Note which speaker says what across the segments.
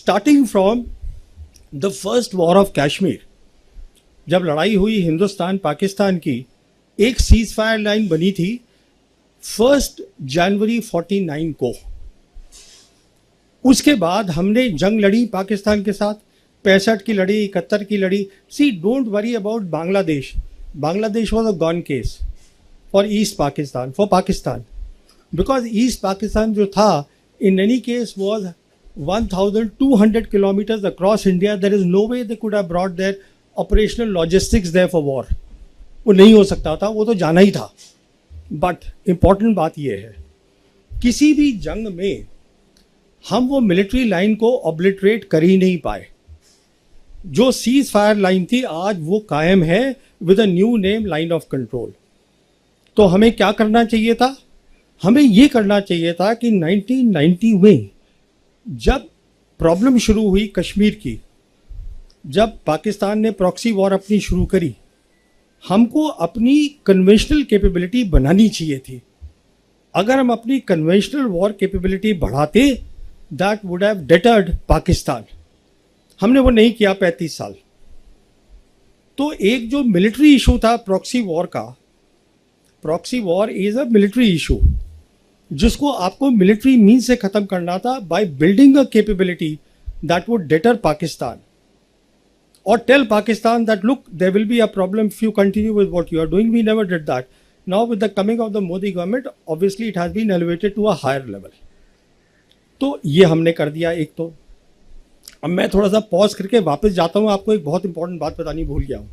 Speaker 1: Starting from the first war of Kashmir, जब लड़ाई हुई हिंदुस्तान पाकिस्तान की, एक सीज फायर लाइन बनी थी 1 जनवरी 49 को। उसके बाद हमने जंग लड़ी पाकिस्तान के साथ, 65 की लड़ी, 71 की लड़ी। See, don't worry about Bangladesh. Bangladesh was a gone case for east Pakistan, for Pakistan, because east Pakistan जो था in any case was 1200 kilometres across India. There is no way they could have brought their operational logistics there for war. वो नहीं हो सकता था, वो तो जाना ही था. बट इम्पॉर्टेंट बात यह है, किसी भी जंग में हम वो मिलिट्री लाइन को ऑब्लिटरेट कर ही नहीं पाए. जो सीज फायर लाइन थी आज वो कायम है with a new name, line of control. तो हमें क्या करना चाहिए था? हमें ये करना चाहिए था कि 1990 में जब प्रॉब्लम शुरू हुई कश्मीर की, जब पाकिस्तान ने प्रॉक्सी वॉर अपनी शुरू करी, हमको अपनी कन्वेंशनल कैपेबिलिटी बनानी चाहिए थी. अगर हम अपनी कन्वेंशनल वॉर कैपेबिलिटी बढ़ाते, दैट वुड हैव डेटर्ड पाकिस्तान. हमने वो नहीं किया 35 साल. तो एक जो मिलिट्री इशू था प्रॉक्सी वॉर का, proxy war is a military issue, जिसको आपको मिलिट्री मीन्स से खत्म करना था by building a capability that would debtor Pakistan or tell Pakistan that look, there will be a problem if you continue with what you are doing. We never did that. Now with the coming of the Modi government, obviously it has been elevated to a higher level. तो ये हमने कर दिया एक. तो अब मैं थोड़ा सा पॉज करके वापस जाता हूँ. आपको एक बहुत इंपॉर्टेंट बात बतानी भूल गया हूँ,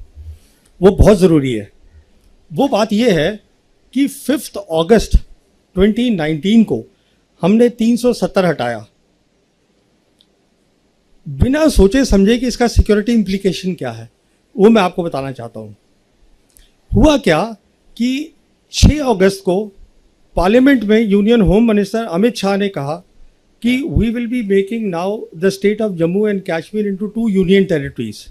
Speaker 1: वो बहुत ज़रूरी है. वो बात ये है कि 5 अगस्त 2019 को हमने 370 हटाया, बिना सोचे समझे कि इसका सिक्योरिटी इम्प्लीकेशन क्या है. वो मैं आपको बताना चाहता हूँ. हुआ क्या कि 6 अगस्त को पार्लियामेंट में union home minister Amit Shah ने कहा कि we will be making now the state of Jammu and Kashmir into 2 union territories.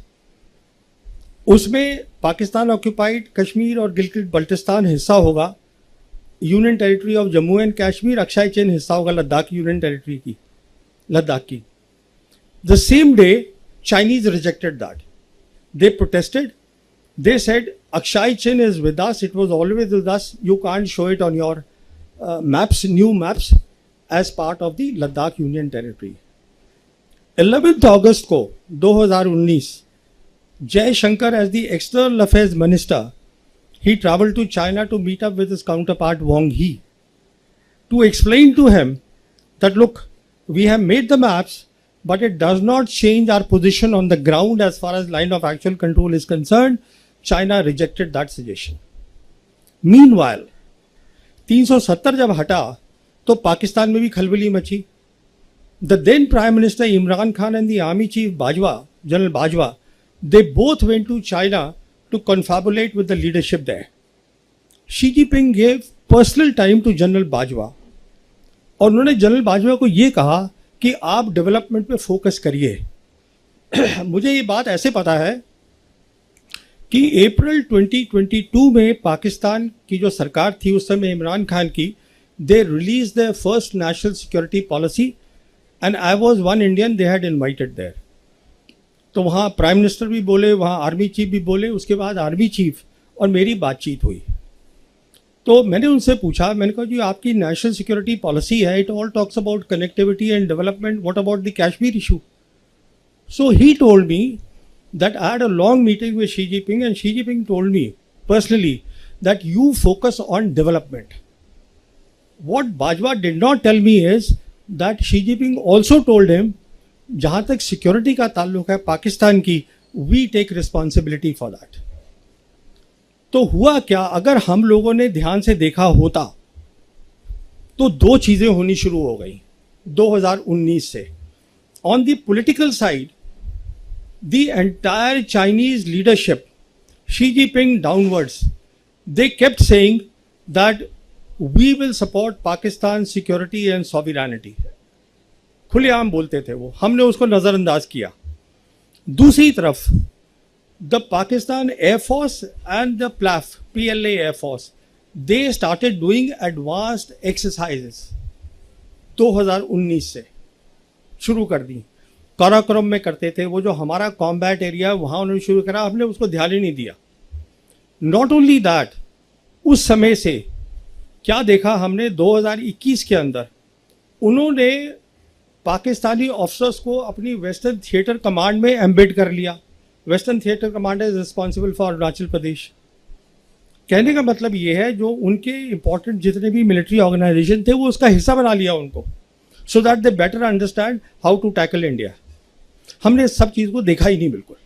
Speaker 1: उसमें पाकिस्तान ऑक्यूपाइड कश्मीर और गिलगित बल्टिस्तान हिस्सा होगा, union territory of Jammu and Kashmir, Aksai Chin हिस्सा होगा लद्दाख यूनियन टेरिटरी की, लद्दाख की. The same day, Chinese rejected that. They protested. They said, Akshay Chin is with us. It was always with us. You can't show it on your maps, new maps, as part of the Ladakh Union Territory. 11th August को 2019, Jay Shankar as the External Affairs Minister, he traveled to China to meet up with his counterpart Wang Yi to explain to him that look, we have made the maps, but it does not change our position on the ground as far as line of actual control is concerned. China rejected that suggestion. Meanwhile, 370 जब हटा तो पाकिस्तान में भी खलबली मची. The then Prime Minister Imran Khan and the Army Chief Bajwa, General Bajwa, they both went to China to confabulate with the leadership there. Xi Jinping gave personal time to General Bajwa और उन्होंने general Bajwa को ये कहा कि आप development पे focus करिए. मुझे ये बात ऐसे पता है कि अप्रैल 2022 में पाकिस्तान की जो सरकार थी उस समय इमरान खान की, they release the first national security policy and I was one Indian they had invited there. तो वहाँ प्राइम मिनिस्टर भी बोले, वहाँ आर्मी चीफ भी बोले. उसके बाद आर्मी चीफ और मेरी बातचीत हुई. तो मैंने उनसे पूछा, मैंने कहा जी आपकी नेशनल सिक्योरिटी पॉलिसी है, it all talks about connectivity and development, what about the Kashmir issue? So he told me that I had a long meeting with Xi Jinping and Xi Jinping told me personally that you focus on development. What Bajwa did not tell me is that Xi Jinping also told him, जहाँ तक सिक्योरिटी का ताल्लुक है पाकिस्तान की, we take responsibility for that. तो हुआ क्या, अगर हम लोगों ने ध्यान से देखा होता तो 2 चीज़ें होनी शुरू हो गई 2019 से. On the political side, the entire Chinese leadership, Xi Jinping downwards, they kept saying that we will support Pakistan security and sovereignty. खुलेआम बोलते थे वो, हमने उसको नज़रअंदाज किया. दूसरी तरफ the Pakistan Air Force and the PLAF, PLA Air Force, they started doing advanced exercises 2019 से शुरू कर दी. काराकोरम में करते थे, वो जो हमारा कॉम्बैट एरिया है वहाँ उन्होंने शुरू करा, हमने उसको ध्यान ही नहीं दिया। नॉट ओनली दैट, उस समय से क्या देखा हमने 2021 के अंदर उन्होंने पाकिस्तानी ऑफिसर्स को अपनी वेस्टर्न थिएटर कमांड में एम्बेड कर लिया। Western theatre command is responsible for Arunachal Pradesh. कहने का मतलब ये है जो उनके इंपॉर्टेंट जितने भी मिलिट्री ऑर्गेनाइजेशन थे वो उसका हिस्सा बना लिया उनको, so that they better understand how to tackle India. हमने इस सब चीज़ को देखा ही नहीं बिल्कुल।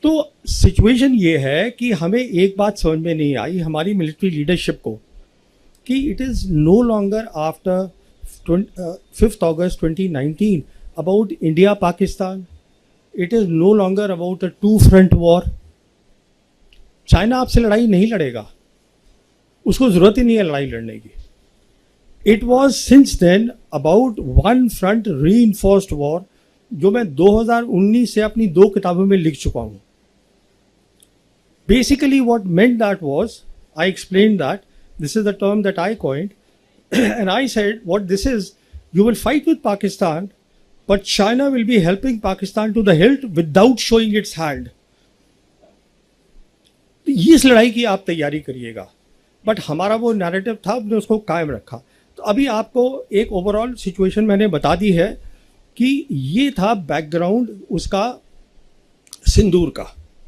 Speaker 1: तो सिचुएशन ये है कि हमें एक बात समझ में नहीं आई हमारी मिलिट्री लीडरशिप को कि it is no longer after 5th August 2019 about India Pakistan. It is no longer about a two front war. China आपसे लड़ाई नहीं लड़ेगा, उसको जरूरत ही नहीं है लड़ाई लड़ने की। It was since then about one front reinforced war, जो मैं 2019 से अपनी 2 किताबों में लिख चुका हूं। Basically what meant that was, I explain that this is the term that I coined and I said what this is, you will fight with Pakistan but China will be helping Pakistan to the hilt without showing its hand. इस लड़ाई की आप तैयारी करिएगा, but हमारा वो narrative था, हमने उसको कायम रखा। तो अभी आपको एक ओवरऑल सिचुएशन मैंने बता दी है कि ये था बैकग्राउंड उसका सिंदूर का।